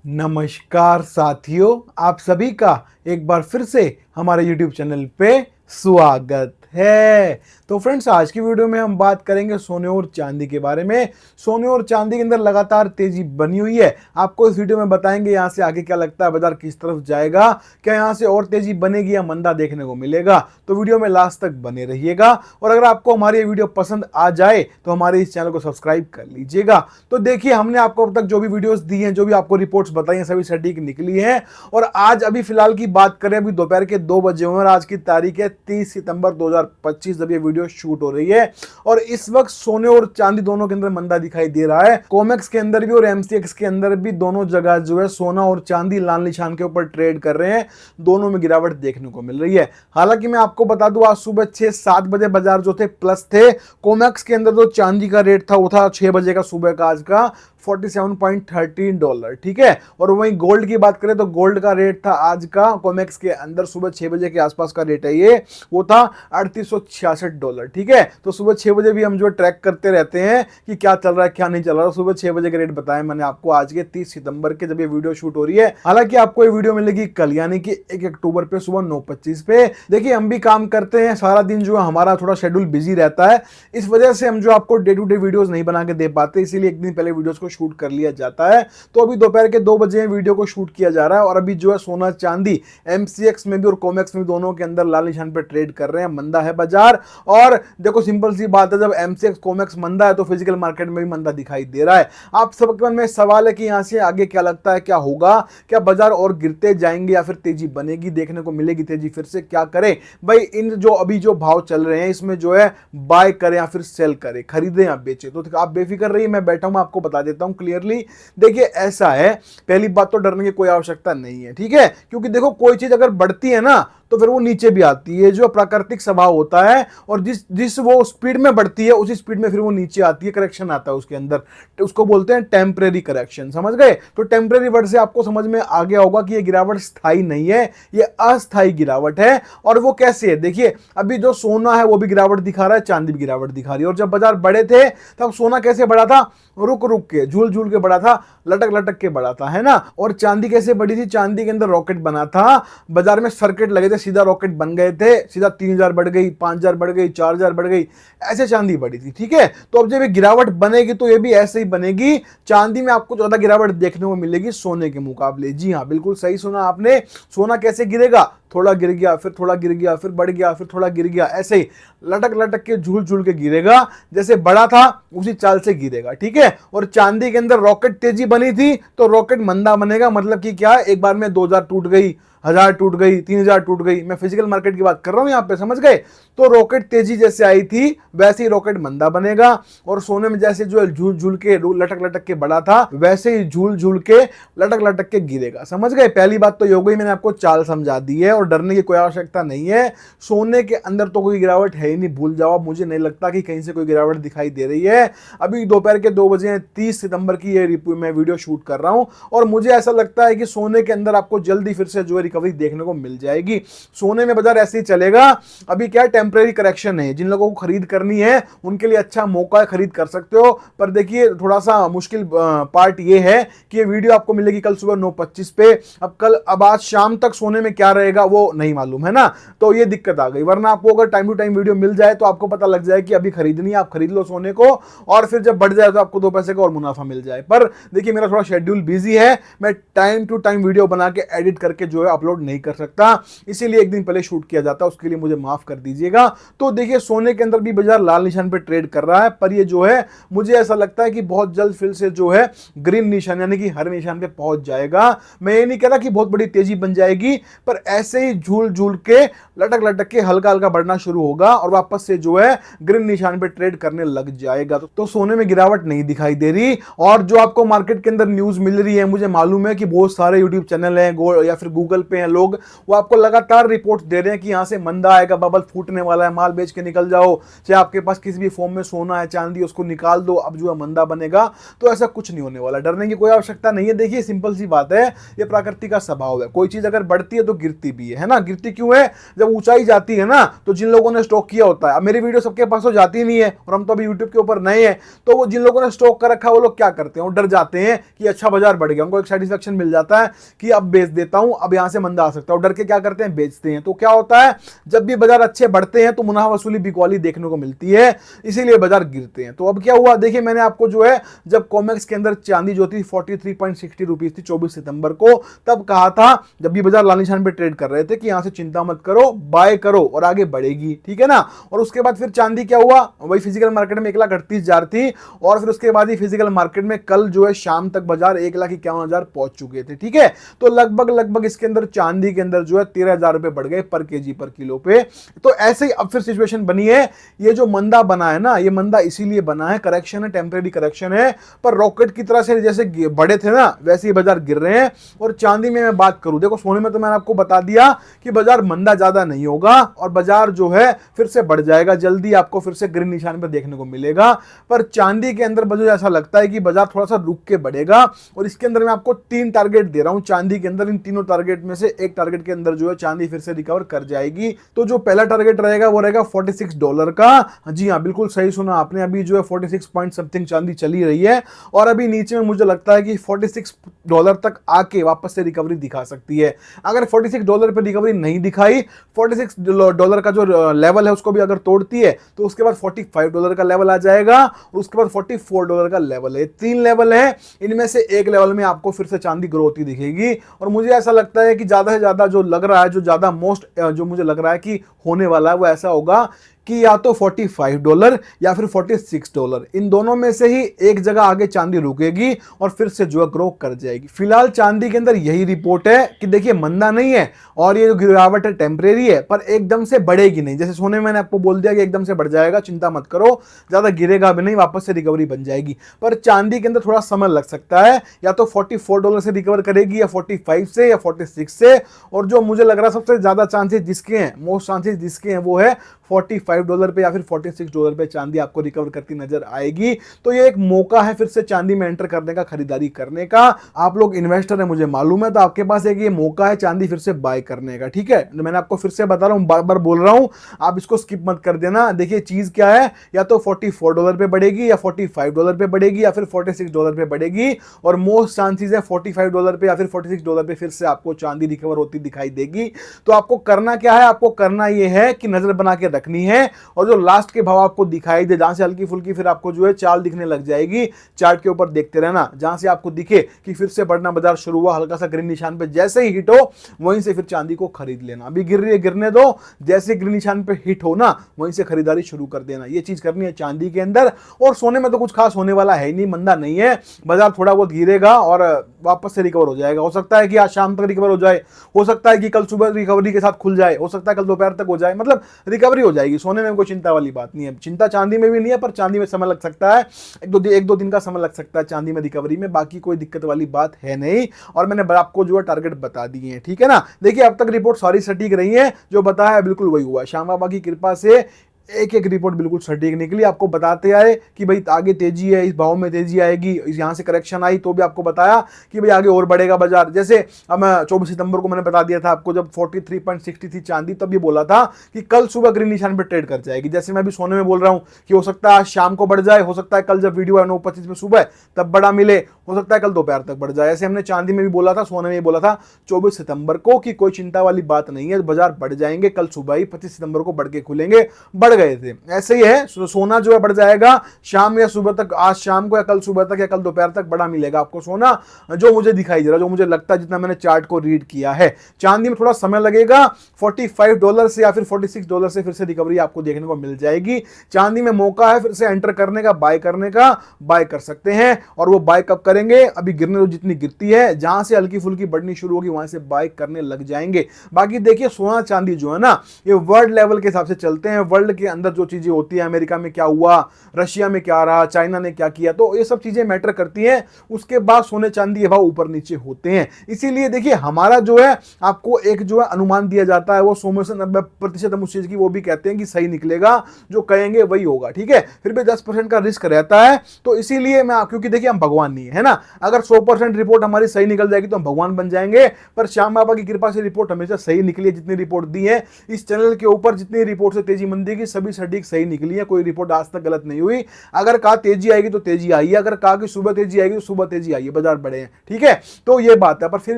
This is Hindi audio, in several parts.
नमस्कार साथियों, आप सभी का एक बार फिर से हमारे YouTube चैनल पे स्वागत है। तो फ्रेंड्स, आज की वीडियो में हम बात करेंगे सोने और चांदी के बारे में। सोने और चांदी के अंदर लगातार तेजी बनी हुई है। आपको इस वीडियो में बताएंगे यहाँ से आगे क्या लगता है, बाजार किस तरफ जाएगा, क्या यहाँ से और तेजी बनेगी या मंदा देखने को मिलेगा। तो वीडियो में लास्ट तक बने रहिएगा और अगर आपको हमारी ये वीडियो पसंद आ जाए तो हमारे इस चैनल को सब्सक्राइब कर लीजिएगा। तो देखिए, हमने आपको अब तक जो भी वीडियोस दी हैं, जो भी आपको रिपोर्ट्स बताई हैं, सभी सटीक निकली हैं। और आज अभी फिलहाल की बात करें, अभी दोपहर के 2 बजे हुए और आज की तारीख है 30 सितंबर 2025 जब ये वीडियो शूट हो रही है। और इस वक्त सोने और चांदी दोनों के अंदर मंदा दिखाई दे रहा है। कॉमेक्स के अंदर भी और एमसीएक्स के अंदर भी दोनों जगह जो है सोना और चांदी लाल निशान के ऊपर ट्रेड कर रहे हैं। दोनों में गिरावट देखने को मिल रही है। हालांकि मैं आपको बता दूं, आज सुबह 6-7 बजे बाजार जो थे प्लस थे। कॉमेक्स के अंदर जो चांदी का रेट था वो था 6 बजे का सुबह का आज का $47.13, ठीक है। और वहीं गोल्ड की बात करें तो गोल्ड का रेट था आज का कॉमेक्स के अंदर सुबह 6 बजे के आसपास का रेट है ये, वो था $3866, ठीक है। तो सुबह 6 बजे भी हम जो ट्रैक करते रहते हैं कि क्या चल रहा है क्या नहीं चल रहा है। सुबह 6 बजे के रेट बताए मैंने आपको आज के 30 सितंबर के, जब ये वीडियो शूट हो रही है। हालांकि आपको ये वीडियो मिलेगी कल, यानी कि 1 अक्टूबर पे सुबह 9:25 पे। देखिए, हम भी काम करते हैं, सारा दिन जो है हमारा थोड़ा शेड्यूल बिजी रहता है। इस वजह से हम जो आपको डे टू डे वीडियोस नहीं बना के दे पाते, इसीलिए एक दिन पहले वीडियोस को शूट कर लिया जाता है। तो अभी दोपहर के 2 बजे वीडियो को शूट किया जा रहा है और अभी जो है सोना चांदी एमसीएक्स में भी और कॉमेक्स में दोनों के अंदर लाल निशान पे ट्रेड कर रहे हैं। मंदा है बाजार। और देखो, सिंपल सी बात है, जब एमसीएक्स कॉमेक्स मंदा है तो फिजिकल मार्केट में भी मंदा दिखाई दे रहा है। आप सबके मन में सवाल है कि यहां से आगे क्या लगता है, क्या होगा, क्या बाजार और गिरते जाएंगे या फिर तेजी बनेगी, देखने को मिलेगी तेजी फिर से, क्या करें भाई। इन जो अभी जो भाव चल रहे हैं इसमें जो है बाय करें या फिर सेल करें, खरीदें या बेचें। तो आप बेफिक्र रहिए, मैं बैठा हूं, आपको बता देता हूं क्लियरली। देखिए, ऐसा है, पहली बात तो डरने की कोई आवश्यकता नहीं है, ठीक है। क्योंकि देखो, कोई चीज अगर बढ़ती है ना तो फिर वो नीचे भी आती है, जो प्राकृतिक स्वभाव होता है। और जिस वो स्पीड में बढ़ती है उसी स्पीड में फिर वो नीचे आती है, करेक्शन आता है उसके अंदर। उसको बोलते हैं टेम्परेरी करेक्शन, समझ गए। तो टेम्परेरी वर्ड से आपको समझ में आ गया होगा कि ये गिरावट स्थायी नहीं है, ये अस्थायी गिरावट है। और वो कैसे है, देखिए, अभी जो सोना है वो भी गिरावट दिखा रहा है, चांदी भी गिरावट दिखा रही है। और जब बाजार बढ़े थे तब सोना कैसे बढ़ा था, रुक रुक के, झूल झूल के बढ़ा था, लटक लटक के बढ़ा था, है ना। और चांदी कैसे बढ़ी थी, चांदी के अंदर रॉकेट बना था, बाजार में सर्किट लगे थे, सीधा रॉकेट बन गए थे, सीधा 3000 बढ़ गई, 5000 बढ़ गई, 4000 बढ़ गई, ऐसे चांदी बढ़ी थी, ठीक है। तो अब जब ये गिरावट बनेगी तो ये भी ऐसे ही बनेगी। चांदी में आपको ज्यादा गिरावट देखने को मिलेगी सोने के मुकाबले। जी हाँ, बिल्कुल सही सुना आपने। सोना कैसे गिरेगा, थोड़ा गिर गया, फिर थोड़ा गिर गया, फिर बढ़ गया, फिर थोड़ा गिर गया, ऐसे ही लटक लटक के, झूल झूल के गिरेगा। जैसे बड़ा था उसी चाल से गिरेगा, ठीक है। और चांदी के अंदर रॉकेट तेजी बनी थी तो रॉकेट मंदा बनेगा। मतलब कि क्या, एक बार में 2000 टूट गई, 1000 टूट गई, 3000 टूट गई। मैं फिजिकल मार्केट की बात कर रहा हूं यहां पे, समझ गए। तो रॉकेट तेजी जैसे आई थी वैसे ही रॉकेट मंदा बनेगा। और सोने में जैसे जो झूल झूल के, लटक लटक के बढ़ा था, वैसे ही झूल झूल के, लटक लटक के गिरेगा, समझ गए। पहली बात तो ये हो गई, मैंने आपको चाल समझा दी है और डरने की कोई आवश्यकता नहीं है। सोने के अंदर तो कोई गिरावट है ही नहीं, भूल जाओ। मुझे नहीं लगता कि कहीं से कोई गिरावट दिखाई दे रही है। अभी दोपहर के 2 बजे 30 सितंबर की ये मैं वीडियो शूट कर रहा हूं और मुझे ऐसा लगता है कि सोने के अंदर आपको जल्दी फिर से जो है रिकवरी देखने को मिल जाएगी। सोने में बाजार ऐसे ही चलेगा। अभी क्या है, टेम्परेरी करेक्शन है। जिन लोगों को खरीद करनी है उनके लिए अच्छा मौका है, खरीद कर सकते हो। पर देखिए, थोड़ा सा मुश्किल पार्ट ये है कि ये वीडियो आपको मिलेगी कल सुबह 9:25 पे। अब आज शाम तक सोने में क्या रहेगा वो नहीं मालूम, है ना। तो ये दिक्कत आ गई। वरना आपको अगर टाइम टू टाइम वीडियो मिल जाए तो आपको पता लग जाए कि अभी खरीदनी है, आप खरीद लो सोने को, और फिर जब बढ़ जाए तो आपको 2 पैसे का और मुनाफा मिल जाए। पर देखिए, मेरा थोड़ा शेड्यूल बिजी है, मैं टाइम टू टाइम वीडियो बना के एडिट करके जो है अपलोड नहीं कर सकता, इसीलिए एक दिन पहले शूट किया जाता है। उसके लिए मुझे माफ कर दीजिएगा। तो देखिए, सोने के अंदर भी बाजार लाल निशान पे ट्रेड कर रहा है, पर ये जो है मुझे ऐसा लगता है कि बहुत जल्द फिर से जो है ग्रीन निशान यानी कि हरे निशान पे पहुंच जाएगा। मैं ये नहीं कह रहा कि बहुत बड़ी तेजी बन जाएगी, पर ऐसे ही झूल झूल के, लटक लटक के हल्का हल्का बढ़ना शुरू होगा और वापस से जो है ग्रीन निशान पे ट्रेड करने लग जाएगा। तो सोने में गिरावट नहीं दिखाई दे रही। और जो आपको मार्केट के अंदर न्यूज मिल रही है, मुझे मालूम है कि बहुत सारे यूट्यूब चैनल हैं या फिर गूगल पे हैं लोग, वो आपको लगातार रिपोर्ट दे रहे हैं कि यहां से मंदा आएगा, बबल फूटने वाला है, माल बेच के निकल जाओ, चाहे आपके पास किसी भी फॉर्म में सोना है, चांदी, उसको निकाल दो, अब जो है मंदा बनेगा। तो ऐसा कुछ नहीं होने वाला, डरने की कोई आवश्यकता नहीं है। देखिए, सिंपल सी बात है, ये प्रकृति का स्वभाव है। कोई चीज अगर बढ़ती है तो गिरती भी भी है ना। गिरती क्यों है? जब ऊंचाई जाती है ना तो जिन लोगों ने स्टॉक किया होता है, अब मेरी वीडियो सबके पास तो जाती नहीं है और हम तो अभी यूट्यूब के ऊपर नए हैं, तो वो जिन लोगों ने स्टॉक कर रखा है वो लोग क्या करते हैं, वो डर जाते हैं कि अच्छा बाजार बढ़ गया, उनको एक सेटिस्फेक्शन मिल जाता है कि अब बेच देता हूं, अब यहां से मंदा आ सकता है, डर के क्या करते हैं, बेचते हैं। तो क्या होता है, जब भी बाजार अच्छे बढ़ते हैं तो मुनाफा वसूली बिकौली देखने को मिलती है, इसीलिए बाजार गिरते हैं। तो अब क्या हुआ, देखिए मैंने आपको जो है जब कॉमेक्स के अंदर चांदी जो थी 43.60 रुपीज थी 24 सितंबर को, तब कहा था जब भी बाजार लाल निशान पे ट्रेड कर रहे थे कि यहां से चिंता मत करो, बाय करो और आगे बढ़ेगी, ठीक है ना। और उसके बाद फिर चांदी क्या हुआ, वही फिजिकल मार्केट में 1,38,000 थी और फिर उसके बाद ही फिजिकल मार्केट में कल जो है शाम तक बाजार 1,51,000 पहुंच चुके थे, ठीक है। तो लगभग इसके अंदर चांदी के अंदर जो है 13,000 रुपए बढ़ गए पर केजी पर किलो पे। तो ऐसे ही अब फिर सिचुएशन बनी है, ये जो मंदा बना है ना, ये मंदा इसीलिए बना है, करेक्शन है, टेम्परेरी करेक्शन है, पर रॉकेट की तरह से जैसे बड़े थे ना वैसे ही बाजार गिर रहे हैं। और चांदी में मैं बात करूं, देखो सोने में तो मैंने आपको बता दिया कि बाजार मंदा ज्यादा नहीं होगा और बाजार जो है फिर से बढ़ जाएगा, जल्दी आपको फिर से ग्रीन निशान पर देखने को मिलेगा। पर चांदी के अंदर मुझे ऐसा लगता है कि बाजार थोड़ा सा रुक के बढ़ेगा और इसके अंदर मैं आपको 3 टारगेट दे रहा हूं चांदी के अंदर। इन तीनों टारगेट में से एक टारगेट के अंदर जो है चांदी फिर से रिकवर कर जाएगी। तो जो पहला टारगेट रहेगा वो रहेगा $46 का। जी हाँ, बिल्कुल सही सुना आपने, अभी जो है 46 पॉइंट समथिंग चांदी चली रही है और अभी नीचे में मुझे लगता है कि $46 तक आके वापस से रिकवरी दिखा सकती है। अगर $46 पे रिकवरी नहीं दिखाई, $46 का जो लेवल है उसको भी अगर तोड़ती है तो उसके बाद $45 का लेवल आ जाएगा और उसके बाद $44 का लेवल है। 3 लेवल है, इनमें से एक लेवल में आपको फिर से चांदी ग्रो होती दिखेगी। और मुझे ऐसा लगता है कि ज्यादा से ज्यादा जो लग रहा है, जो ज्यादा मोस्ट जो मुझे लग रहा है कि होने वाला है वो ऐसा होगा कि या तो $45 या फिर $46, इन दोनों में से ही एक जगह आगे चांदी रुकेगी और फिर से जो है ग्रो कर जाएगी। फिलहाल चांदी के अंदर यही रिपोर्ट है कि देखिए मंदा नहीं है और ये जो गिरावट है टेम्परेरी है, पर एकदम से बढ़ेगी नहीं। जैसे सोने में मैंने आपको बोल दिया कि एकदम से बढ़ जाएगा, चिंता मत करो, ज्यादा गिरेगा भी नहीं, वापस से रिकवरी बन जाएगी। पर चांदी के अंदर थोड़ा समय लग सकता है, या तो $44 से रिकवर करेगी या 45 से या 46 से। और जो मुझे लग रहा है सबसे ज्यादा चांसेस जिसके हैं, मोस्ट चांसेस जिसके हैं, वो है $45 पे या फिर $46 पे चांदी आपको रिकवर करती नजर आएगी। तो ये एक मौका है फिर से चांदी में एंटर करने का, खरीदारी करने का। आप लोग इन्वेस्टर है मुझे मालूम है, तो आपके पास एक ये मौका है चांदी फिर से बाय करने का, ठीक है। मैंने आपको फिर से बता रहा हूं, बार बार बोल रहा हूं, आप इसको स्किप मत कर देना। देखिए चीज क्या है, या तो $44 पे बढ़ेगी या $45 पे बढ़ेगी या फिर $46 पे बढ़ेगी और मोस्ट चांसेस है $45 पे या फिर $46 पे फिर से आपको चांदी रिकवर होती दिखाई देगी। तो आपको करना क्या है, आपको करना यह है कि नजर बना के रखनी है और जो लास्ट के भाव आपको दिखाई दे, जहां से हल्की फुल्की फिर आपको जो है चाल दिखने लग जाएगी, चार्ट के ऊपर देखते रहना, जहां से आपको दिखे कि फिर से बढ़ना बाजार शुरू हुआ, हल्का सा ग्रीन निशान पे जैसे ही हिट हो वहीं से फिर चांदी को खरीद लेना। अभी गिर रही है, गिरने दो, जैसे ग्रीन निशान पे हिट हो ना वहीं से खरीदारी शुरू कर देना। ये चीज करनी है चांदी के अंदर। और सोने में तो कुछ खास होने वाला है नहीं, मंदा नहीं है, बाजार थोड़ा बहुत गिरेगा और वापस से रिकवर हो जाएगा। हो सकता है कि आज शाम तक रिकवर हो जाए, हो सकता है कि कल सुबह रिकवरी के साथ खुल जाए, हो सकता है कल दोपहर तक हो जाए, मतलब रिकवरी हो जाएगी। सोने में कोई चिंता वाली बात नहीं है, चिंता चांदी में भी नहीं है, पर चांदी में समय लग सकता है, एक दो दिन का समय लग सकता है चांदी में रिकवरी में, बाकी कोई दिक्कत वाली बात है नहीं। और मैंने आपको जो है टारगेट बता दिए हैं, ठीक है ना। देखिए अब तक रिपोर्ट सारी सटीक रही है, जो बताया बिल्कुल वही हुआ। श्याम बाबा की कृपा से एक एक रिपोर्ट बिल्कुल सटीक निकली, आपको बताते आए कि भाई आगे तेजी है, इस भाव में तेजी आएगी, यहां से करेक्शन आई तो भी आपको बताया कि भाई आगे और बढ़ेगा बाजार। जैसे अब 24 सितंबर को मैंने बता दिया था आपको, जब 43.60 थी चांदी, तब ये बोला था कि कल सुबह ग्रीन निशान पे ट्रेड कर जाएगी। जैसे मैं अभी सोने में बोल रहा हूं कि हो सकता है आज शाम को बढ़ जाए, हो सकता है कल जब वीडियो है 9:25 में सुबह तब बड़ा मिले, हो सकता है कल दोपहर तक बढ़ जाए। ऐसे हमने चांदी में भी बोला था, सोने में भी बोला था 24 सितंबर को कि कोई चिंता वाली बात नहीं है, बाजार बढ़ जाएंगे, कल सुबह ही 25 सितंबर को बढ़ के खुलेंगे, बढ़ गए थे। ऐसे ही है, सोना जो है बढ़ जाएगा शाम या सुबह तक, आज शाम को या कल सुबह तक या कल दोपहर तक बड़ा मिलेगा आपको सोना, जो मुझे दिखाई दे रहा है, जो मुझे लगता है, जितना मैंने चार्ट को रीड किया है। चांदी में थोड़ा समय लगेगा, $45 से या फिर $46 से फिर से रिकवरी आपको देखने को मिल जाएगी। चांदी में मौका है फिर से एंटर करने का, बाय करने का, बाय कर सकते हैं। और वो बाय कब करेंगे, अभी गिरने तो जितनी गिरती है, जहां से हल्की फुल्की बढ़नी शुरू होगी वहां से बाय करने लग जाएंगे। बाकी देखिए सोना चांदी जो है ना, ये वर्ल्ड लेवल के हिसाब से चलते हैं, वर्ल्ड के अंदर जो चीजें होती है, अमेरिका में क्या हुआ, रशिया में क्या रहा, चाइना ने क्या किया, तो ये सब चीजें मैटर करती हैं। उसके बाद सोने चांदी के भाव ऊपर नीचे होते हैं। इसीलिए देखिए हमारा जो है आपको एक जो है अनुमान दिया जाता है, वो 100 से 90% हम उस चीज की वो भी कहते हैं कि सही निकलेगा, जो कहेंगे वही होगा, ठीक है। फिर भी 10% का रिस्क रहता है। तो इसीलिए मैं, क्योंकि देखिए हम भगवान नहीं है ना, अगर 100% रिपोर्ट हमारी सही निकल जाएगी तो हम भगवान बन जाएंगे। पर श्याम बाबा की कृपा से रिपोर्ट हमेशा सही निकली है। जितनी रिपोर्ट दी है इस चैनल के ऊपर, जितनी रिपोर्ट से तेजी मंदी की, सभी सटीक सही निकली है। कोई रिपोर्ट आज तक गलत नहीं हुई। अगर कहा तेजी आएगी तो तेजी आई है, अगर कहा कि सुबह तेजी आएगी तो सुबह तेजी आई है, बाजार बढ़े हैं, ठीक है। तो ये बात है। पर फिर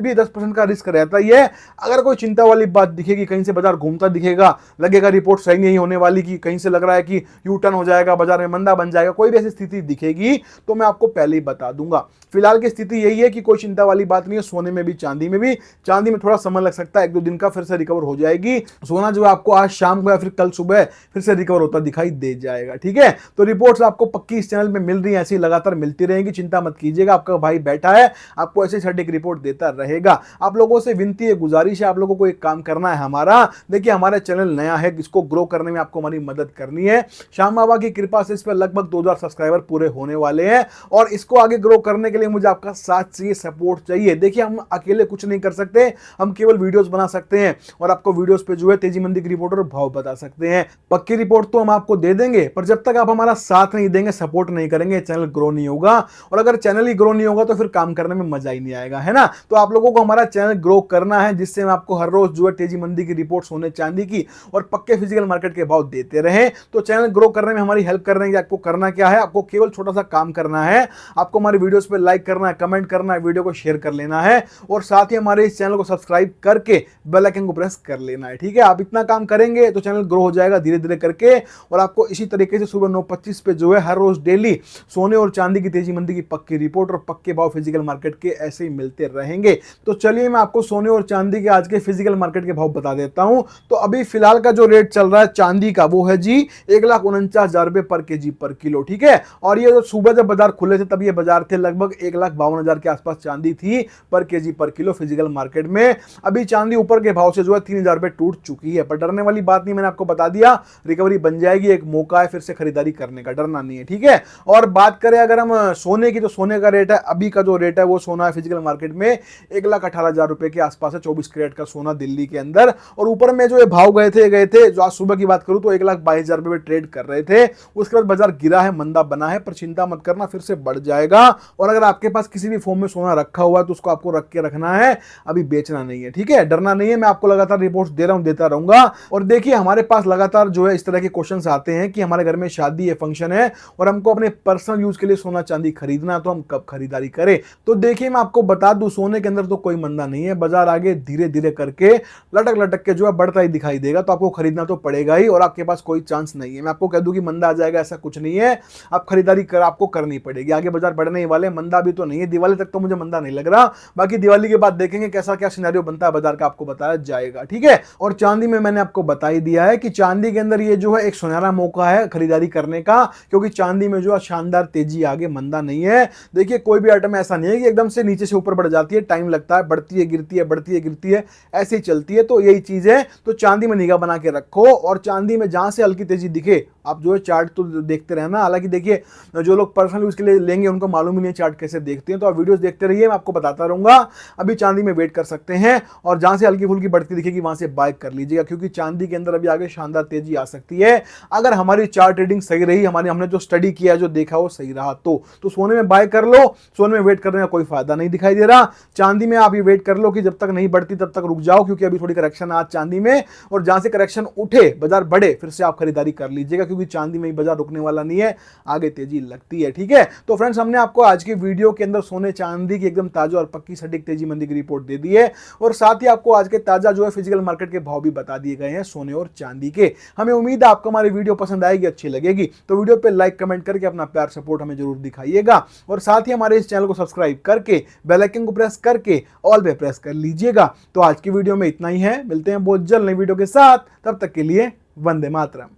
भी 10% का रिस्क रहता ही है। अगर कोई चिंता वाली बात दिखेगी, कहीं से बाजार घूमता दिखेगा, लगेगा रिपोर्ट सही नहीं होने वाली, की कहीं से लग रहा है कि यू टर्न हो जाएगा, बाजार में मंदा बन जाएगा, कोई भी ऐसी स्थिति दिखेगी तो मैं आपको पहले ही बता दूंगा। फिलहाल की स्थिति यही है कि कोई चिंता वाली बात नहीं है। सोने में भी चांदी में भी, चांदी में थोड़ा समय लग सकता है, 1-2 दिन का, फिर से रिकवर हो जाएगी। सोना जो आपको आज शाम को या फिर कल सुबह फिर से रिकवर होता दिखाई दे जाएगा, ठीक है। तो रिपोर्ट्स आपको पक्की इस चैनल में मिल रही है, ऐसी लगातार मिलती रहेंगी, चिंता मत कीजिएगा। आपका भाई बैठा है, आपको ऐसे सटीक रिपोर्ट देता रहेगा। आप लोगों से विनती है, गुजारिश है, आप लोगों को एक काम करना है हमारा। देखिए हमारा चैनल नया है, इसको ग्रो करने में आपको हमारी मदद करनी है। श्याम बाबा की कृपा से इस पर लगभग 2000 सब्सक्राइबर पूरे होने वाले हैं, और इसको आगे ग्रो करने के लिए मुझे आपका साथ चाहिए, सपोर्ट चाहिए। देखिए हम अकेले कुछ नहीं कर सकते, हम केवल वीडियोस बना सकते हैं और आपको वीडियोस पे जो है तेजी मंदी की रिपोर्ट और भाव बता सकते हैं। पक्की रिपोर्ट तो हम आपको दे देंगे, पर जब तक आप हमारा साथ नहीं देंगे, सपोर्ट नहीं करेंगे, चैनल ग्रो नहीं होगा। और अगर चैनल ही ग्रो नहीं होगा तो फिर काम करने में मजा ही नहीं आएगा, है ना। तो आप लोगों को हमारा चैनल ग्रो करना है, जिससे हम आपको हर रोज जो है तेजी मंदी की रिपोर्ट, सोने चांदी की और पक्के फिजिकल मार्केट के भाव देते रहे। तो चैनल ग्रो करने में हमारी हेल्प करने के आपको करना क्या है, आपको केवल छोटा सा काम करना है। आपको हमारे वीडियोस पे लाइक करना है, कमेंट करना है, वीडियो को शेयर कर लेना है, और साथ ही हमारे इस चैनल को सब्सक्राइब करके बेल आइकन को प्रेस कर लेना है, ठीक है। आप इतना काम करेंगे तो चैनल ग्रो हो जाएगा धीरे धीरे करके। और आपको इसी तरीके से सुबह 9:25 पे जो है हर रोज डेली सोने और चांदी की तेजी मंदी की पक्की रिपोर्ट और पक्के भाव फिजिकल मार्केट के ऐसे ही मिलते रहेंगे। तो चलिए मैं आपको सोने और चांदी के आज के फिजिकल मार्केट के भाव बता देता हूं। तो अभी फिलहाल का जो रेट चल रहा है चांदी का, वो है जी 1,49,000 रुपए पर केजी पर किलो, ठीक है। और ये जो सुबह जब बाजार खुले थे तब ये बाजार थे लगभग 1,52,000 के आसपास चांदी थी पर केजी पर किलो फिजिकल मार्केट में। अभी चांदी ऊपर के भाव से जो है 3,000 रुपए टूट चुकी है, पर डरने वाली बात नहीं, मैंने आपको बता दिया रिकवरी बन जाएगी, एक मौका है फिर से खरीदारी करने का, डरना नहीं है, ठीक है। और बात करें अगर हम सोने की, तो सोने का रेट है, अभी का जो रेट है वो सोना है फिजिकल मार्केट में 1,18,000 रुपए के आसपास है, 24 कैरेट का सोना दिल्ली के अंदर। और ऊपर में जो ये भाव गए थे जो आज सुबह की बात करूं तो 1,22,000 रुपए में ट्रेड कर रहे थे। उसके बाद बाजार गिरा है, मंदा बना है, पर चिंता मत करना, फिर से बढ़ जाएगा। और अगर आपके पास किसी भी फॉर्म में सोना रखा हुआ है तो उसको आपको रख के रखना है, अभी बेचना नहीं है, ठीक है। डरना नहीं है, मैं आपको लगातार रिपोर्ट्स दे रहा हूं, देता रहूंगा। और देखिए हमारे पास लगातार जो है इस तरह के क्वेश्चंस आते हैं कि हमारे घर में शादी है, फंक्शन है और हमको अपने पर्सनल यूज के लिए सोना चांदी खरीदना है, तो हम कब खरीदारी करें। तो देखिए मैं आपको बता दूं, सोने के अंदर तो कोई मंदा नहीं है, बाजार आगे धीरे धीरे करके लटक लटक के जो है बढ़ता ही दिखाई देगा, तो आपको खरीदना तो पड़ेगा ही, और आपके पास कोई चांस नहीं है। मैं आपको कह दूं कि मंदा आ जाएगा, ऐसा कुछ नहीं है। आप खरीदारी आपको करनी पड़ेगी, आगे बाजार बढ़ने ही वाले, मंदा भी तो नहीं है। दिवाली तक तो मुझे मंदा नहीं लग रहा, बाकी दिवाली के बाद देखेंगे कैसा क्या सिनेरियो बनता है बाजार का, आपको बताया जाएगा, ठीक है। और चांदी में मैंने आपको बता ही दिया है कि चांदी के अंदर ये जो है एक सुनहरा मौका है खरीदारी करने का, क्योंकि चांदी में जो है शानदार तेजी आगे, मंदा नहीं है। देखिए कोई भी आइटम ऐसा नहीं है कि एकदम से नीचे से ऊपर बढ़ जाती है, टाइम लगता है, बढ़ती है गिरती है, बढ़ती है गिरती है, ऐसे ही चलती है। तो यही चीज है, तो चांदी में निगाह बना के रखो, और चांदी में जहां से हल्की तेजी दिखे आप जो है चार्ट तो देखते रहना। हालांकि देखिए जो लोग पर्सनल यूज के लिए लेंगे उनको मालूम ही नहीं चार्ट कैसे देखते हैं, तो आप वीडियोस देखते रहिए, मैं आपको बताता रहूंगा। अभी चांदी में वेट कर सकते हैं, और जहां से हल्की फुल्की बढ़ती दिखेगी वहां से बाय कर लीजिएगा, क्योंकि चांदी के अंदर अभी आगे शानदार तेजी आ सकती है अगर हमारी चार्ट रीडिंग सही रही, हमने जो स्टडी किया, जो देखा वो सही रहा। तो सोने में बाय कर लो, सोने में वेट करने का कोई फायदा नहीं दिखाई दे रहा। चांदी में आप ये वेट कर लो कि जब तक नहीं बढ़ती तब तक रुक जाओ, क्योंकि अभी थोड़ी करेक्शन आज चांदी में, और जहां से करेक्शन उठे, बाजार बढ़े, फिर से आप खरीदारी कर लीजिएगा, क्योंकि चांदी में ही बाजार रुकने वाला नहीं है, आगे तेजी लगती है, ठीक है। तो फ्रेंड्स हमने आपको आज की वीडियो के अंदर सोने चांदी की एकदम ताजा और पक्की सटीक तेजी मंदी की रिपोर्ट दे दी है, और साथ ही आपको आज के ताजा जो है फिजिकल मार्केट के भाव भी बता दिए गए हैं सोने और चांदी के। हमें उम्मीद है आपको हमारी वीडियो पसंद आएगी, अच्छी लगेगी, तो वीडियो पे लाइक कमेंट करके अपना प्यार सपोर्ट हमें जरूर दिखाइएगा, और साथ ही हमारे इस चैनल को सब्सक्राइब करके बेल आइकन को प्रेस करके ऑल पे प्रेस कर लीजिएगा। तो आज की वीडियो में इतना ही है, मिलते हैं बहुत जल्द नई वीडियो के साथ, तब तक के लिए वंदे मातरम।